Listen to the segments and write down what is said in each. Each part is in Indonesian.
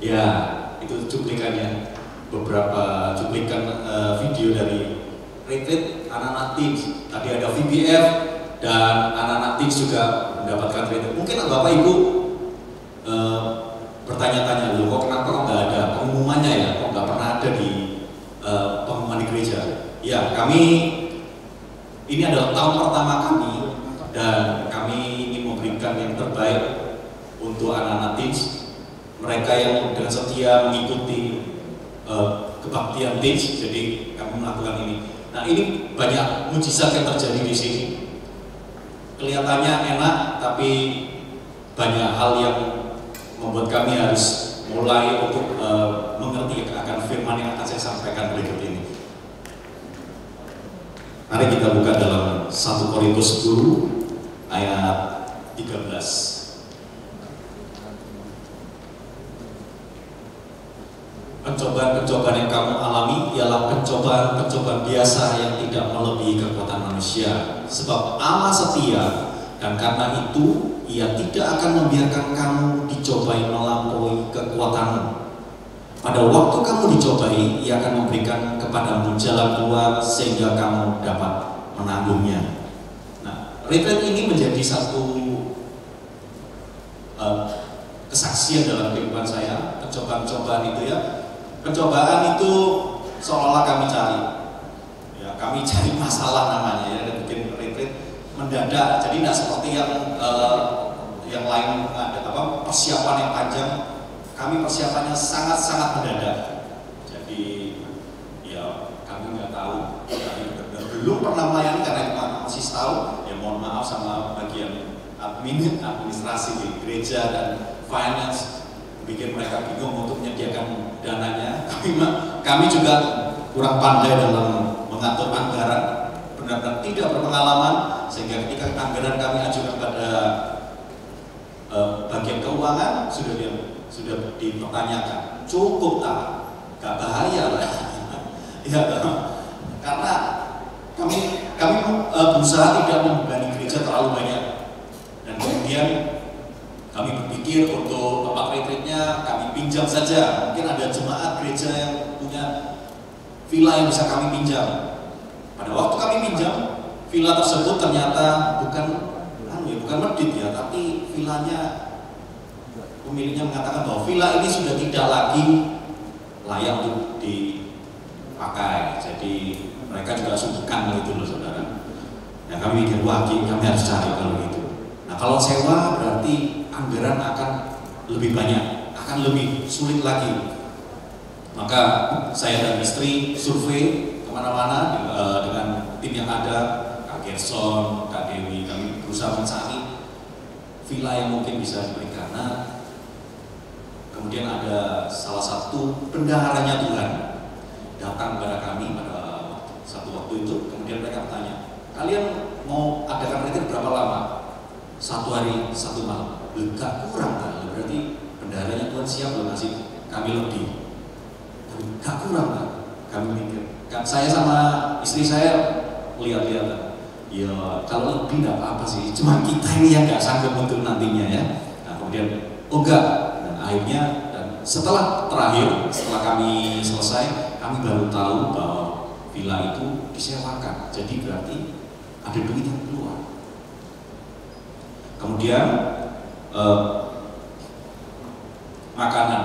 Ya, itu cuplikannya, beberapa cuplikan video dari retreat anak-anak teens. Tadi ada VBF dan anak-anak teens juga mendapatkan retreat. Mungkin Bapak Ibu bertanya-tanya, loh kok kenapa kok nggak ada pengumumannya ya, kok nggak pernah ada di pengumuman di gereja. Ya, kami ini adalah tahun pertama kami dan kami ingin memberikan yang terbaik untuk anak-anak teens. Mereka yang dengan setia mengikuti kebaktian teens, jadi kami melakukan ini. Nah, ini banyak mujizat yang terjadi di sini. Kelihatannya enak, tapi banyak hal yang membuat kami harus mulai untuk mengerti akan firman yang akan saya sampaikan berikut ini. Mari kita buka dalam 1 Korintus 10 ayat 13. Pencobaan-pencobaan yang kamu alami ialah pencobaan-pencobaan biasa yang tidak melebihi kekuatan manusia. Sebab Allah setia, dan karena itu Ia tidak akan membiarkan kamu dicobai melampaui kekuatanmu. Pada waktu kamu dicobai, Ia akan memberikan kepadamu jalan keluar sehingga kamu dapat menanggungnya. Nah, retreat ini menjadi satu kesaksian dalam kehidupan saya. Pencobaan-pencobaan itu ya. Pencobaan itu seolah kami cari, ya kami cari masalah namanya ya, dan bikin retreat mendadak. Jadi tidak seperti yang lain ada persiapan yang panjang. Kami persiapannya sangat-sangat mendadak. Jadi ya kami nggak tahu, kami belum pernah melayani karena masih tahu. Ya mohon maaf sama bagian administrasi di gereja dan finance, bikin mereka bingung untuk menyediakan dananya. Kami juga kurang pandai dalam mengatur anggaran, benar-benar tidak berpengalaman, sehingga ketika anggaran kami ajukan pada bagian keuangan sudah dipertanyakan, cukup tak? Gak bahaya lah. Ya, karena kami berusaha tidak membebani gereja terlalu banyak, dan kemudian kami berpikir untuk tempat retreatnya kami pinjam saja. Mungkin ada jemaat gereja yang punya villa yang bisa kami pinjam. Pada waktu kami pinjam, villa tersebut ternyata bukan medit ya, tapi villanya pemiliknya mengatakan bahwa villa ini sudah tidak lagi layak untuk dipakai. Jadi mereka juga sungkan gitu loh saudara. Ya kami mikir, wah kami harus cari kalau gitu. Nah kalau sewa berarti anggaran akan lebih banyak, akan lebih sulit lagi. Maka saya dan istri survei kemana-mana dengan tim yang ada, Kak Gerson, Kak Dewi, kami berusaha mencari villa yang mungkin bisa diberikan. Nah, kemudian ada salah satu bendaharanya Tuhan datang kepada kami pada satu waktu itu. Kemudian mereka bertanya, kalian mau adakan retreat berapa lama? 1 hari 1 malam. Gak kurang kan? Berarti bendaharanya Tuhan siap loh ngasih kami lebih. Gak kurang kan? Kami mikir. Kan saya sama istri saya lihat-lihat. Ya kalau lebih gak apa-apa sih. Cuma kita ini yang gak sanggup untuk nantinya ya. Nah kemudian enggak. Dan akhirnya setelah kami selesai, kami baru tahu bahwa villa itu disewakan. Jadi berarti ada duit yang keluar. Kemudian makanan,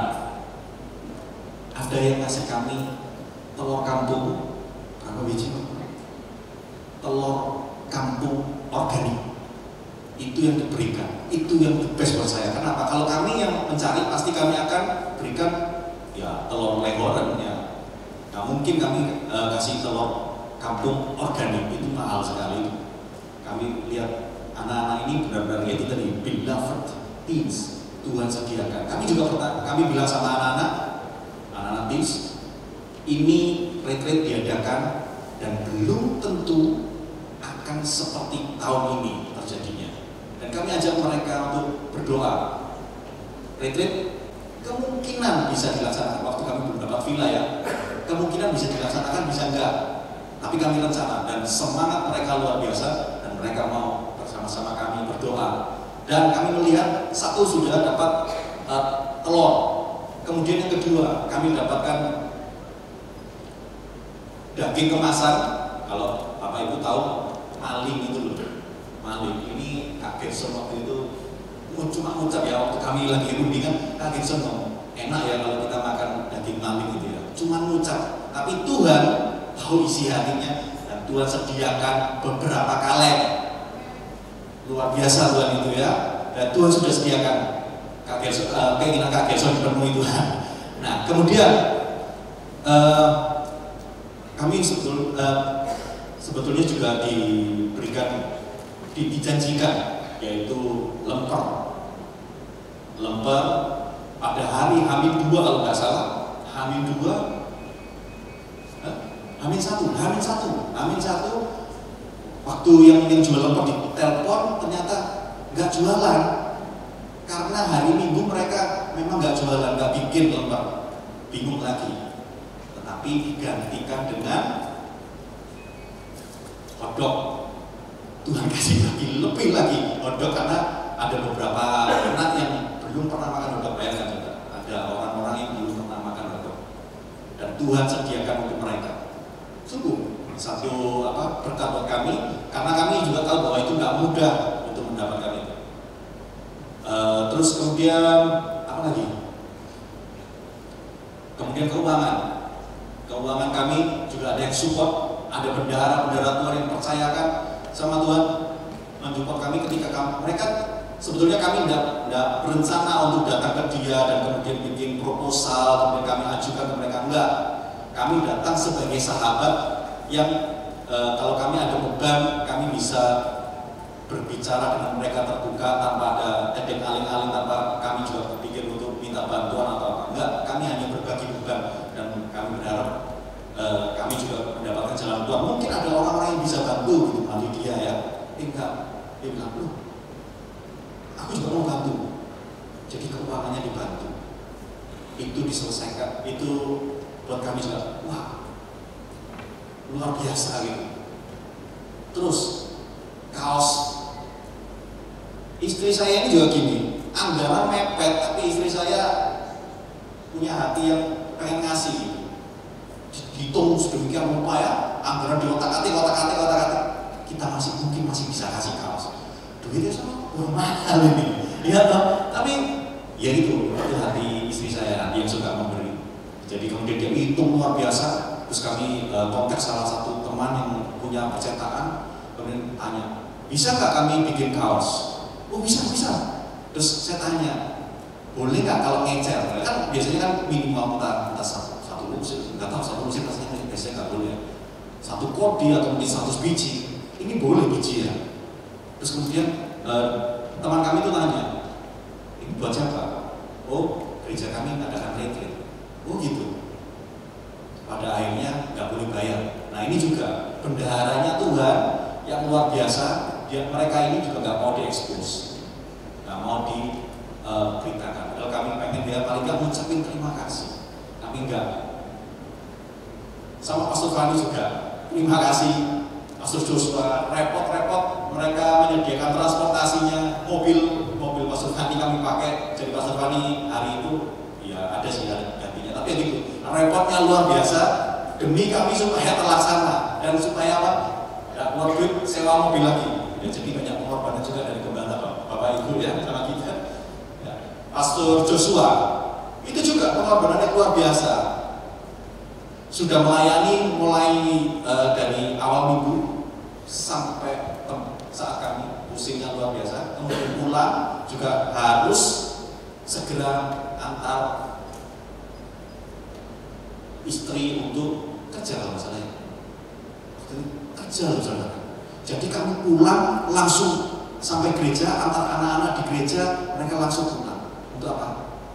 ada yang ngasih kami telur kampung, berapa biji? Telur kampung organik, itu yang diberikan, itu yang the best buat saya. Kenapa? Kalau kami yang mencari, pasti kami akan berikan ya telur lehoran ya. Nah mungkin kami kasih telur kampung organik, itu mahal sekali. Kami lihat anak-anak ini benar-benar itu tadi beloved teens, Tuhan sediakan. Kami bilang sama anak-anak teens, ini retreat diadakan dan belum tentu akan seperti tahun ini terjadinya. Dan kami ajak mereka untuk berdoa. Retreat kemungkinan bisa dilaksanakan, waktu kami belum dapat villa ya, kemungkinan bisa dilaksanakan, bisa enggak. Tapi kami rencana dan semangat mereka luar biasa, dan mereka mau bersama-sama kami berdoa. Dan kami melihat satu sudah dapat telur Kemudian yang kedua, kami dapatkan daging kemasan. Kalau Bapak Ibu tahu maling itu loh, maling ini kaget semua itu, cuma ngucap ya waktu kami lagi rundingan, kaget semua. Enak ya kalau kita makan daging maling gitu ya, cuma ngucap. Tapi Tuhan tahu isi hatinya dan Tuhan sediakan beberapa kaleng. Luar biasa Tuhan itu ya, dan Tuhan sudah sediakan keinginan Kak Gerson dipenuhi Tuhan. Nah kemudian kami sebetulnya juga dijanjikan yaitu lemper pada hari H-2 kalau nggak salah, H-2, H-1 waktu yang jual lemper di telepon ternyata nggak jualan karena hari Minggu mereka memang nggak jualan, nggak bikin lemper, bingung lagi. Tetapi digantikan dengan hotdog. Tuhan kasih lebih lagi hotdog karena ada beberapa anak yang belum pernah makan hotdog, bayangkan juga ada orang-orang yang belum pernah makan hotdog dan Tuhan sediakan untuk mereka. Sungguh satu berkat buat kami karena kami juga tahu bahwa itu nggak mudah untuk mendapatkan itu. Terus kemudian apa lagi? Kemudian keuangan kami juga ada yang support, ada bendahara Tuhan yang percayakan sama Tuhan mensupport kami ketika mereka sebetulnya kami tidak berencana untuk datang ke dia dan kemudian bikin proposal kemudian kami ajukan ke mereka, enggak. Kami datang sebagai sahabat yang kalau kami ada beban kami bisa berbicara dengan mereka terbuka tanpa ada edek aling-aling, tanpa kami juga berpikir untuk minta bantuan atau apa, enggak. Kami hanya berbagi beban dan kami berharap kami juga mendapatkan jalan Tuhan. Mungkin ada orang-orang yang bisa bantu gitu, bantu dia ya. Enggak, dia bilang, loh, aku juga mau bantu. Jadi keuangannya dibantu. Itu diselesaikan. Itu buat kami juga, wah, luar biasa gitu. Terus kaos. Istri saya ini juga gini, anggaran mepet, tapi istri saya punya hati yang pengen ngasih gitu. Dihitung sedemikian rupa ya, anggaran diotak-atik, kita mungkin masih bisa kasih kaos. Duitnya sama kurang mahal ini, ya toh. Tapi ya itu hati istri saya, hati yang suka memberi. Jadi kemudian dia hitung luar biasa. Terus kami kontak salah satu teman yang punya percetakan, kemudian tanya, bisa nggak kami bikin kaos? Oh bisa. Terus saya tanya, boleh nggak kalau ngecer? Kan biasanya kan minimal kita satu lusin, nggak tahu satu lusin rasanya biasanya nggak boleh. Satu kodi atau mungkin 100 biji, ini boleh biji ya. Terus kemudian teman kami itu tanya, ini buat siapa? Oh gereja kami adakan retreat. Oh gitu. Pada akhirnya nggak boleh bayar. Nah ini juga bendaharanya Tuhan yang luar biasa. Mereka ini juga nggak mau diekspos, nggak mau diberitakan. Padahal kami pengen dia paling nggak ngucapin terima kasih. Kami nggak. Sama Pastor Fani juga, terima kasih. Pastor Joshua repot-repot mereka menyediakan transportasinya, mobil Pastor Fani kami pakai. Jadi Pastor Fani hari itu ya ada sih gantinya, tapi gitu. Repotnya luar biasa demi kami supaya terlaksana dan supaya apa? Tidak keluar duit sewa mobil lagi. Ya, jadi banyak pengorbanan juga dari gembala Bapak Ibu ya sama kita. Ya. Pastor Joshua itu juga pengorbanannya luar biasa. Sudah melayani mulai dari awal minggu sampai saat kami pusingnya luar biasa. Kemudian pulang juga harus segera antar istri untuk kerja kalau misalnya kerja loh saudara. Jadi kami pulang langsung sampai gereja, antar anak-anak di gereja, mereka langsung pulang. Untuk apa?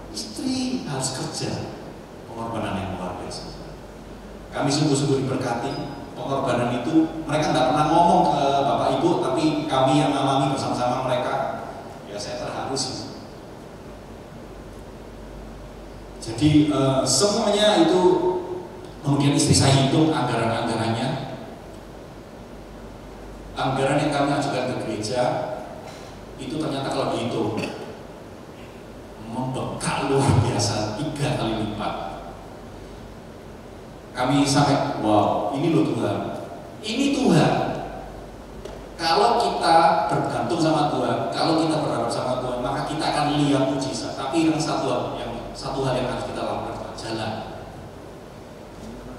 Istri harus kerja. Pengorbanan yang luar biasa. Kami sungguh-sungguh diberkati. Pengorbanan itu mereka tidak pernah ngomong ke Bapak Ibu, tapi kami yang alami bersama-sama mereka. Ya saya terharu sih. Jadi semuanya itu kemudian istri saya hitung anggaran-anggarannya. Anggaran yang kami ajukan ke gereja itu ternyata kalau dihitung membekal luar biasa 3 kali lipat. Kami sampai, wow, ini loh Tuhan, ini Tuhan. Kalau kita bergantung sama Tuhan, kalau kita berharap sama Tuhan, maka kita akan lihat mujizat. Tapi yang satu hal yang harus kita lakukan, jalan.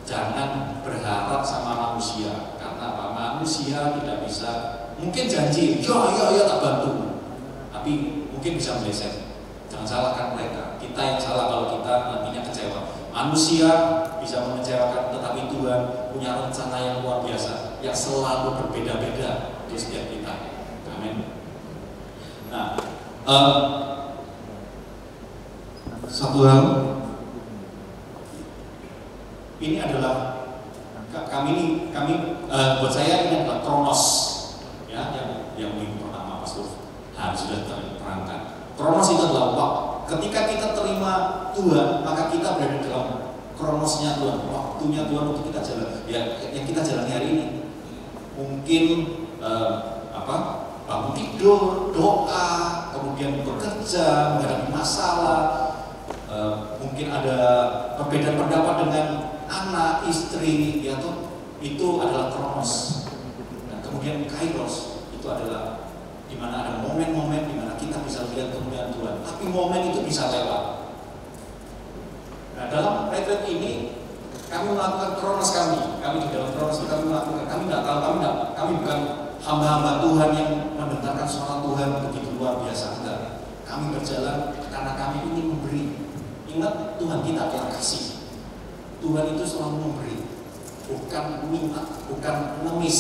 Jangan berharap sama manusia, karena apa? Manusia tidak bisa, mungkin janji, ya tak bantu, tapi mungkin bisa meleset. Jangan salahkan mereka. Kita yang salah kalau kita nantinya kecewa. Manusia bisa mengecewakan, tetapi Tuhan punya rencana yang luar biasa, yang selalu berbeda-beda di setiap kita. Amin. Nah, satu hal, ini adalah kami buat saya ini adalah kronos, ya, yang minggu pertama Pastor sudah terangkan. Kronos itu adalah waktu. Ketika kita terima Tuhan, maka kita berada dalam kronosnya Tuhan, waktunya Tuhan untuk kita jalan. Ya, yang kita jalani hari ini, mungkin bangun tidur, doa, kemudian bekerja, menghadapi masalah, mungkin ada perbedaan pendapat dengan anak, istri, ya toh, itu adalah kronos. Dan kemudian kairos itu adalah di mana ada momen-momen di mana kita bisa lihat kemuliaan Tuhan. Tapi momen itu bisa lewat. Nah, dalam retreat ini kami melakukan kronos kami di dalam kronos itu kami melakukan. Kami nggak tahu, kami bukan hamba-hamba Tuhan yang mendengarkan suara Tuhan begitu luar biasa. Enggak. Kami berjalan karena kami ingin memberi. Ingat, Tuhan kita adalah kasih. Tuhan itu selalu memberi, bukan minta, bukan mengemis.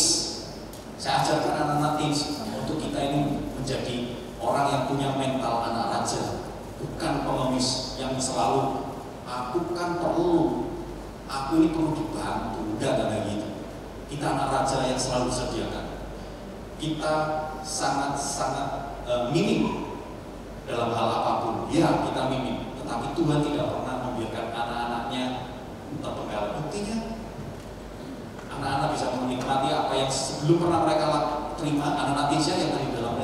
Saya ajarkan anak-anak teens untuk kita ini menjadi orang yang punya mental anak raja, bukan pengemis yang selalu aku kan perlu, aku ini perlu dibantu, udah kayak gitu. Kita anak raja yang selalu disediakan. Kita sangat-sangat minim dalam hal apapun. Ya, kita minim, tetapi Tuhan tidak pernah membiarkan anak-anaknya terpenggal. Buktinya, anak-anak bisa menikmati apa yang sebelum pernah mereka terima. Anak-anak Tisha yang tadi dalam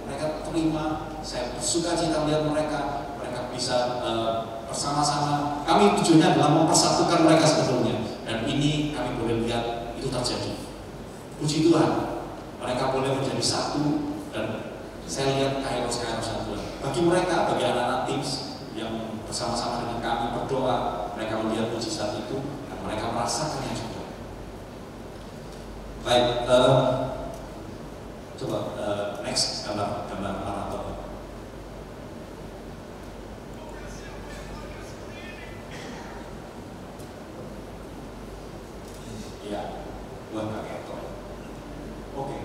mereka terima. Saya bersuka cita melihat mereka bisa bersama-sama. Kami tujuannya adalah mempersatukan mereka sebetulnya, dan ini kami boleh lihat itu terjadi. Puji Tuhan, mereka boleh menjadi satu, dan saya lihat kairos-kairos Tuhan. Bagi mereka, bagi anak-anak teens yang bersama-sama dengan kami berdoa, mereka melihat mujizat itu dan mereka merasakannya juga. Baik, coba next gambar maraton. Ya, buat pakai itu. Oke,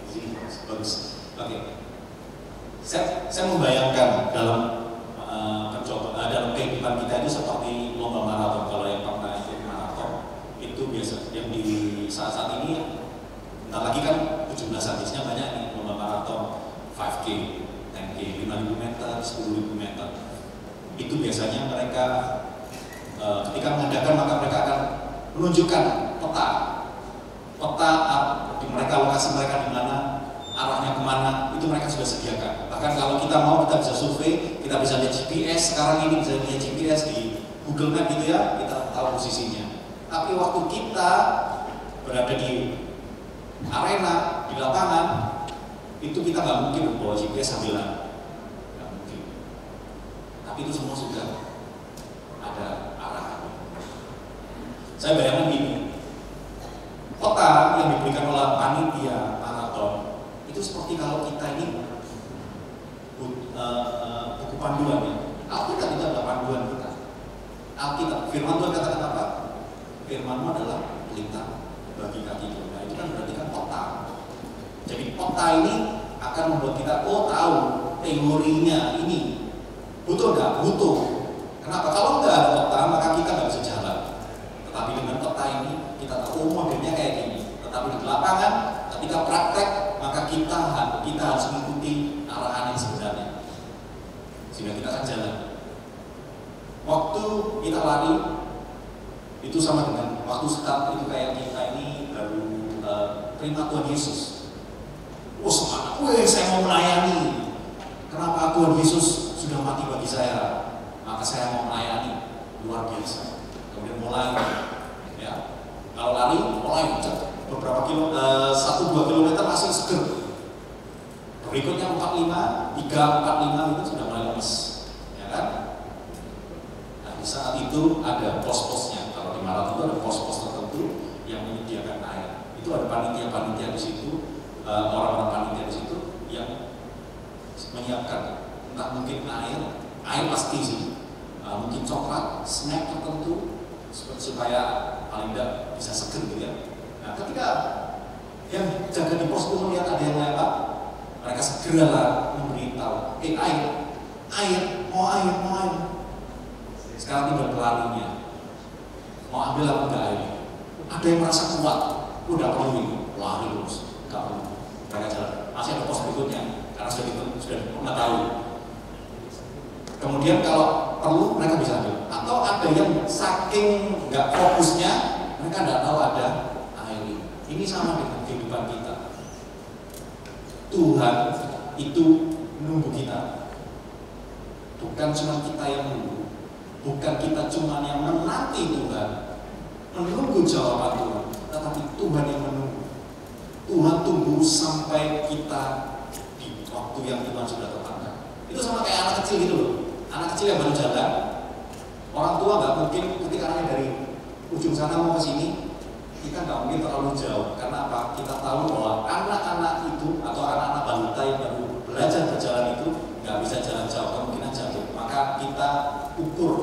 sini bagus. Oke, saya membayangkan dalam dalam kehidupan kita itu seperti lomba maraton. Kalau yang pernah ikut maraton itu biasa yang di saat ini, bentar lagi kan 17 habisnya banyak nih lomba maraton 5K, 10K, 5.000 meter, 10.000 meter. Itu biasanya mereka ketika mengadakan maka mereka akan menunjukkan peta di mereka, lokasi mereka di mana, arahnya kemana, itu mereka sudah sediakan. Bahkan kalau kita mau, kita bisa survei, kita bisa lihat GPS. Sekarang ini bisa lihat GPS di Google Map gitu ya, kita tahu posisinya. Tapi waktu kita berada di arena, di lapangan, itu kita nggak mungkin membawa GPS sambilan, nggak mungkin. Tapi itu semua sudah ada arahan. Saya bayangkan gini, peta yang diberikan oleh panitia maraton itu seperti kalau kita ini buku panduan ya. Alkitab itu adalah panduan kita. Alkitab, firman Tuhan katakan apa? Firman-Mu adalah pelita bagi kakiku. Nah, itu kan berarti kan peta. Jadi peta ini akan membuat kita tahu teorinya ini. Butuh nggak? Butuh. Kenapa? Kalau nggak ada peta, maka kita nggak bisa jalan. Tetapi dengan peta ini kita tahu modelnya kayak gini. Tetapi di lapangan, ketika praktek, maka kita harus mengikuti arahan yang sebenarnya, sehingga kita akan jalan. Waktu kita lari itu sama dengan waktu start itu, kayak kita ini baru terima Tuhan Yesus. Oh semangat, saya mau melayani. Kenapa Tuhan Yesus sudah mati bagi saya? maka saya mau melayani, luar biasa. Kemudian mulai, ya, kalau lari mulai beberapa 1-2 kilometer masih seger. Berikutnya 45, 3-4-5 itu sudah mulai lemes, ya kan? Nah, di saat itu ada pos-posnya. Kalau di maraton itu ada pos-pos tertentu yang menyediakan air. Itu ada panitia-panitia di situ, orang-orang panitia di situ yang menyiapkan, entah mungkin air pasti sih, mungkin coklat, snack tertentu supaya paling tidak bisa seger gitu ya. Nah, ketika yang jaga di pos itu melihat ada yang lewat, mereka segeralah memberitahu, air, mau air. Sekarang tinggal pelarinya, mau ambil apa enggak air? Ada yang merasa kuat, udah perlu minum, lari terus, enggak perlu. Mereka jalan, masih ada pos berikutnya, karena sudah mengetahui. Kemudian kalau perlu mereka bisa ambil. Atau ada yang saking nggak fokusnya, mereka nggak tahu ada air ini. Ini sama dengan kehidupan kita. Tuhan itu menunggu kita. Bukan cuma kita yang menunggu, bukan kita cuma yang menanti Tuhan, menunggu jawaban Tuhan, tetapi Tuhan yang menunggu. Tuhan tunggu sampai kita di waktu yang Tuhan sudah tetapkan. Itu sama kayak anak kecil gitu loh. Anak kecil yang baru jalan, orang tua nggak mungkin ketika anaknya dari ujung sana mau ke sini, kita nggak mungkin terlalu jauh. Karena apa? Kita tahu bahwa anak-anak itu atau anak-anak balita yang baru belajar berjalan itu nggak bisa jalan jauh, kemungkinan jatuh. Maka kita ukur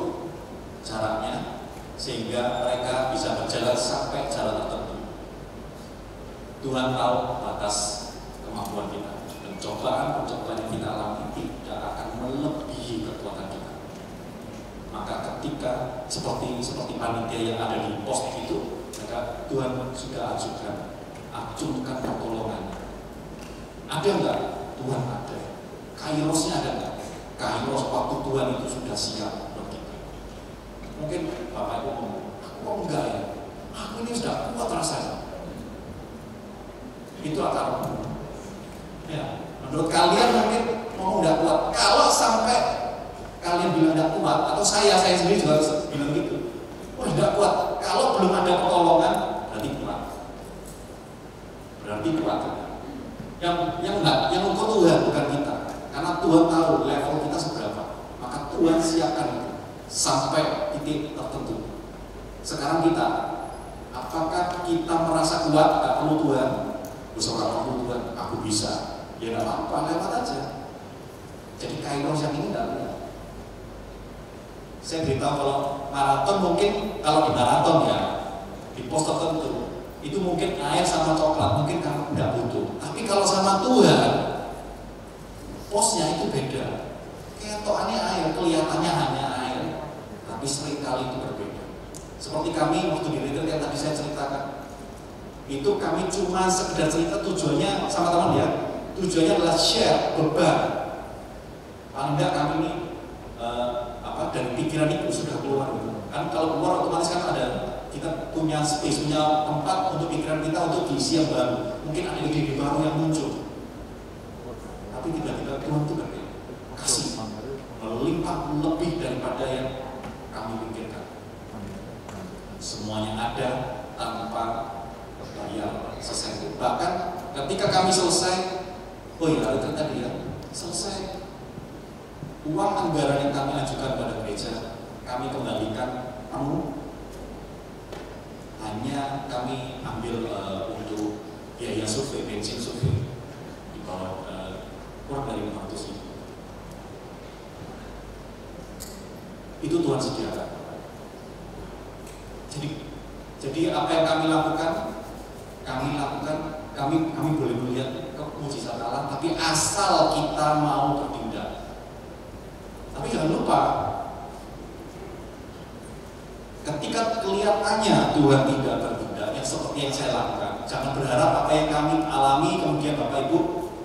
jaraknya sehingga mereka bisa berjalan sampai jalan tertentu. Tuhan tahu batas kemampuan kita. Dan cobaan-cobaan yang kita alami tidak akan melebihi kekuatan kita. Maka ketika seperti panitia yang ada di pos itu, maka Tuhan sudah acungkan pertolongannya. Ada enggak? Tuhan ada. Kairosnya ada enggak? Kairos waktu Tuhan itu sudah siap buat kita. Mungkin Bapak Ibu ngomong, aku kok enggak ya? Aku ini sudah kuat rasanya. Itu akar. Ya, menurut kalian mungkin mau enggak kuat. Kalau sampai kalian bilang enggak kuat, atau saya sendiri juga bilang gitu. Oh, enggak kuat. Kalau belum ada pertolongan, berarti kuat. Berarti kuat. Yang ukur Tuhan bukan kita. Karena Tuhan tahu level kita seberapa. Maka Tuhan siapkan itu sampai titik tertentu. Sekarang kita, apakah kita merasa kuat? Gak perlu Tuhan. Besok gak perlu Tuhan. Aku bisa. Ya gak apa-apa, lewat aja. Jadi kairos yang ini gak ada. Saya beritahu kalau maraton mungkin, kalau di maraton ya, di pos tertentu, itu mungkin air sama coklat, mungkin kamu tidak butuh. Tapi kalau sama Tuhan, posnya itu beda. Ketokannya air, kelihatannya hanya air, tapi seringkali itu berbeda. Seperti kami waktu di retreat yang tadi saya ceritakan, itu kami cuma sekedar cerita, tujuannya sama teman ya, tujuannya adalah share beban. Paling tidak kami ini dari pikiran itu sudah keluar gitu. Kan kalau keluar otomatis kan ada, kita punya space, punya tempat untuk pikiran kita untuk diisi yang baru. Mungkin ada ide-ide baru yang muncul. Tapi tiba-tiba Tuhan itu kasih melimpah lebih daripada yang kami pikirkan. Semuanya ada tanpa bayar sesentuh. Bahkan ketika kami selesai, oh iya itu tadi ya, selesai. Uang anggaran yang kami ajukan pada gereja, kami kembalikan penuh. Hanya kami ambil untuk biaya survei, bensin survei di bawah kurang dari 500 ribu. Itu Tuhan sediakan. Jadi apa yang kami lakukan, kami boleh melihat mukjizat Allah, tapi asal kita mau bertindak. Tapi jangan lupa, ketika kelihatannya Tuhan tidak bertindak yang seperti yang saya lakukan, jangan berharap apa yang kami alami kemudian Bapak Ibu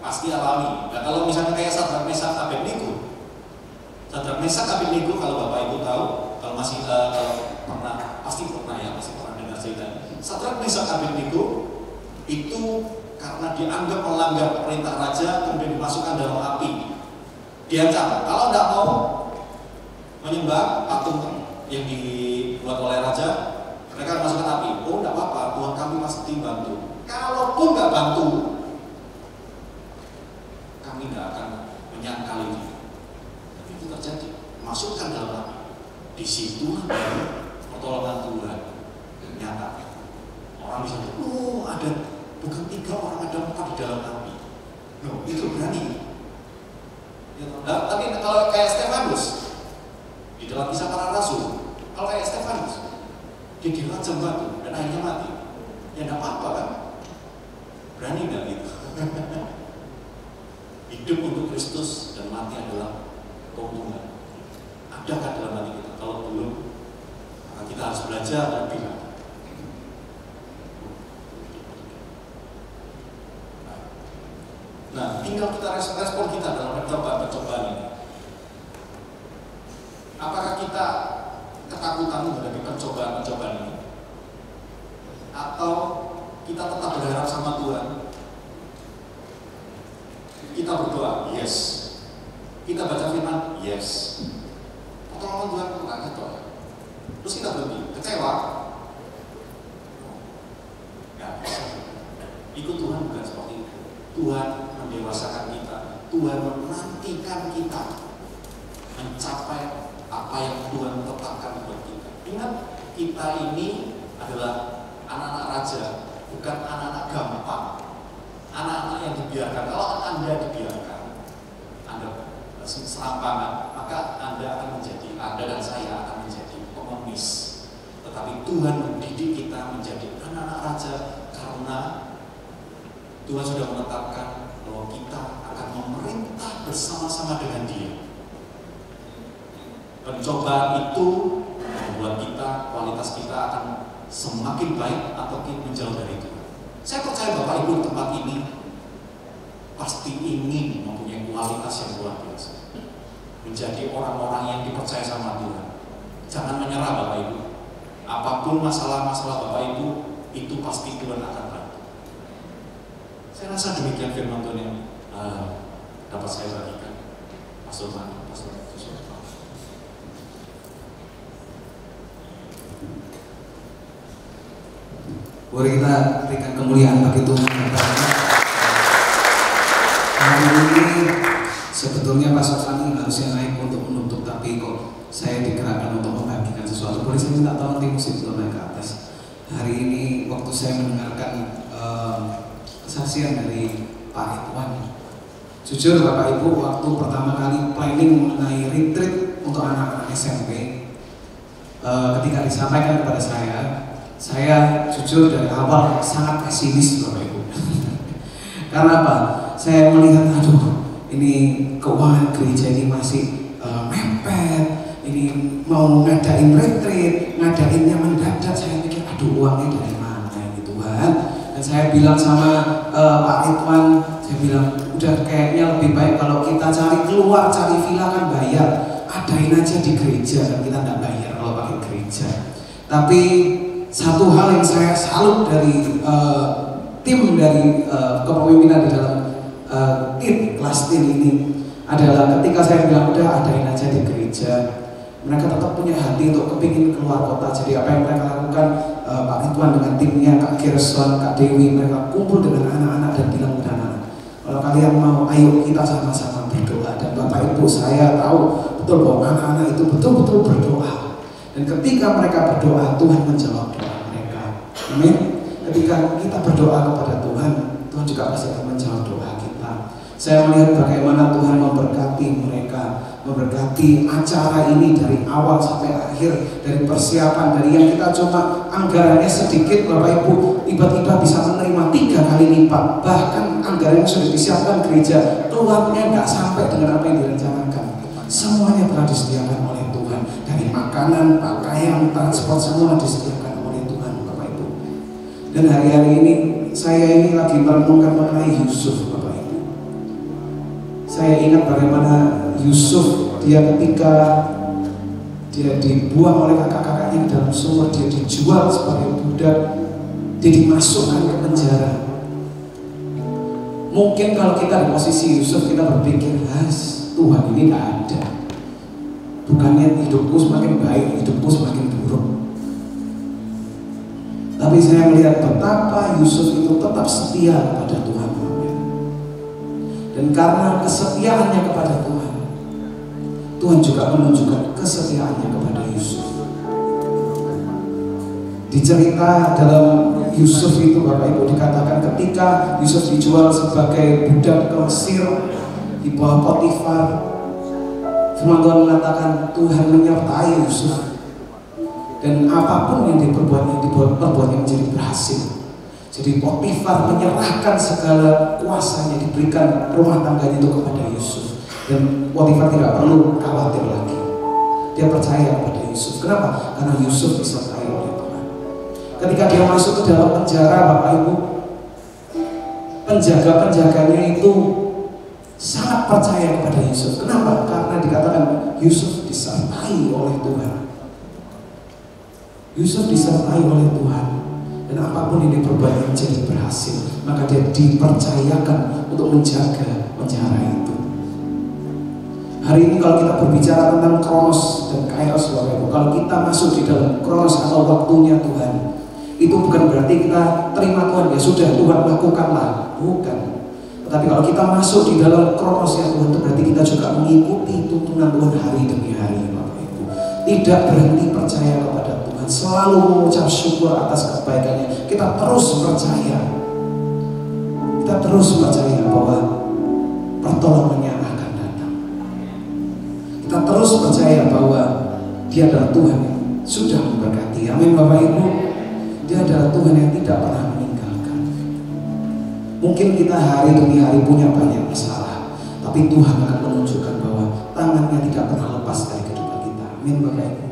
pasti alami. Nah, kalau misalnya kayak Sadrak Mesak Abednego, kalau Bapak Ibu tahu, kalau masih kalau pernah, pasti pernah dengar cerita. Sadrak Mesak Abednego itu karena dianggap melanggar perintah raja, kemudian dimasukkan dalam api. Diancam, kalau tidak mau menyembah patung yang dibuat oleh raja, mereka masukkan api. Oh, tidak apa-apa, Tuhan kami pasti bantu. Kalaupun nggak bantu, kami tidak akan menyangkal ini. Tapi itu terjadi, masukkan dalam api. Di situ pertolongan Tuhan nyata. Orang bisa bilang, oh ada bukan 3 orang, ada 4 di dalam api. No, itu berani. Ya, tapi kalau kayak Stefanus di dalam Kisah Para Rasul, kalau kayak Stefanus dia dirajam batu dan akhirnya mati, ya tidak apa-apa kan? Berani nggak gitu? Hidup untuk Kristus dan mati adalah keuntungan. Adakah dalam hati kita? Kalau belum, maka kita harus belajar lebih lagi. Nah, tinggal kita respon kita dalam percobaan ini. Apakah kita ketakutan menghadapi percobaan ini? Atau kita tetap berharap sama Tuhan? Kita berdoa, yes. Kita baca firman, yes. Pertolongan Tuhan pernah gitu. Terus kita berhenti, kecewa? Nggak bisa. Ikut Tuhan bukan seperti itu. Tuhan mendewasakan kita. Tuhan menantikan kita mencapai apa yang Tuhan tetapkan buat kita. Ingat, kita ini adalah anak-anak raja, bukan anak-anak gampang. Anak-anak yang dibiarkan. Kalau Anda dibiarkan, Anda serampangan, maka Anda dan saya akan menjadi pengemis. Tetapi Tuhan mendidik kita menjadi anak-anak raja karena Tuhan sudah menetapkan bahwa kita akan memerintah bersama-sama dengan Dia. Pencobaan itu membuat kita, kualitas kita akan semakin baik atau menjauh dari Tuhan. Saya percaya Bapak Ibu di tempat ini pasti ingin mempunyai kualitas yang luar biasa, menjadi orang-orang yang dipercaya sama Tuhan. Jangan menyerah Bapak Ibu. Apapun masalah-masalah Bapak Ibu, itu pasti Tuhan akan bantu. Saya rasa demikian firman Tuhan yang dapat saya bagikan. Pastor Mani, Pastor. Boleh kita berikan kemuliaan bagi Tuhan. Hari ini sebetulnya Pastor Fani harusnya naik untuk menutup, tapi kok saya digerakkan untuk membagikan sesuatu. Boleh saya minta tolong tim musik untuk naik ke atas. Hari ini waktu saya mendengarkan kesaksian dari Pak Ridwan, jujur Bapak Ibu, waktu pertama kali planning mengenai retreat untuk anak-anak SMP, ketika disampaikan kepada saya jujur dari awal sangat pesimis Bapak Ibu. Karena apa? Saya melihat, aduh, ini keuangan gereja ini masih mepet, ini mau ngadain retreat, ngadainnya mendadak. Saya pikir, aduh, uangnya dari mana ini Tuhan? Dan saya bilang sama Pak Ridwan, saya bilang, udah kayaknya lebih baik kalau kita cari keluar, cari villa kan bayar, adain aja di gereja, dan kita nggak bayar kalau pakai gereja. Tapi satu hal yang saya salut dari tim dari kepemimpinan di dalam kelas tim ini adalah ketika saya bilang udah adain aja di gereja, mereka tetap punya hati untuk kepingin keluar kota. Jadi apa yang mereka lakukan, Pak Ridwan dengan timnya, Kak Gerson, Kak Dewi, mereka kumpul dengan anak-anak dan bilang udah anak, kalau kalian mau, ayo kita sama-sama berdoa. Dan Bapak Ibu, saya tahu betul bahwa anak-anak itu betul-betul berdoa. Dan ketika mereka berdoa, Tuhan menjawab doa mereka. Amin. Ketika kita berdoa kepada Tuhan, Tuhan juga pasti akan menjawab doa kita. Saya melihat bagaimana Tuhan memberkati mereka, memberkati acara ini dari awal sampai akhir, dari persiapan, dari yang kita cuma anggarannya sedikit, Bapak Ibu, tiba-tiba bisa menerima 3 kali lipat. Bahkan anggaran yang sudah disiapkan gereja, keluarnya nggak sampai dengan apa yang direncanakan. Semuanya telah disediakan oleh Tuhan. Dari makanan, pakaian, transport, semua disediakan oleh Tuhan, Bapak Ibu. Dan hari-hari ini saya ini lagi merenungkan mengenai Yusuf, Bapak Ibu. Saya ingat bagaimana Yusuf, dia ketika dia dibuang oleh kakak-kakaknya ke dalam sumur, dia dijual sebagai budak, dia dimasukkan ke penjara. Mungkin kalau kita di posisi Yusuf, kita berpikir, Tuhan ini nggak ada. Bukannya hidupku semakin baik, hidupku semakin buruk. Tapi saya melihat betapa Yusuf itu tetap setia kepada Tuhan. Dan karena kesetiaannya kepada Tuhan, Tuhan juga menunjukkan kesetiaannya kepada Yusuf. Di cerita dalam Yusuf itu, Bapak Ibu, dikatakan ketika Yusuf dijual sebagai budak ke Mesir di bawah Potifar, firman Tuhan mengatakan Tuhan menyertai Yusuf, dan apapun yang diperbuatnya menjadi berhasil. Jadi Potifar menyerahkan segala kuasanya, diberikan rumah tangganya itu kepada Yusuf, dan Potifar tidak perlu khawatir lagi. Dia percaya kepada Yusuf. Kenapa? Karena Yusuf disertai oleh Tuhan. Ketika dia masuk ke dalam penjara, Bapak Ibu, penjaga-penjaganya itu sangat percaya kepada Yusuf. Kenapa? Karena dikatakan Yusuf disertai oleh Tuhan. Yusuf disertai oleh Tuhan, dan apapun yang diperbuat menjadi berhasil, maka dia dipercayakan untuk menjaga penjara itu. Hari ini kalau kita berbicara tentang kronos dan kairos, Bapak Ibu, kalau kita masuk di dalam kronos atau waktunya Tuhan, itu bukan berarti kita terima Tuhan, ya sudah Tuhan lakukanlah, bukan. Tetapi kalau kita masuk di dalam kronosnya Tuhan, itu berarti kita juga mengikuti tuntunan Tuhan hari demi hari, Bapak Ibu. Tidak berhenti percaya kepada Tuhan, selalu mengucap syukur atas kebaikannya. Kita terus percaya, kita terus percaya bahwa pertolongannya akan datang. Kita terus percaya bahwa Dia adalah Tuhan yang sudah memberkati. Amin, Bapak Ibu. Dia adalah Tuhan yang tidak pernah meninggalkan. Mungkin kita hari demi hari punya banyak masalah, tapi Tuhan akan menunjukkan bahwa tangannya tidak pernah lepas dari kehidupan kita. Amin, Bapak Ibu.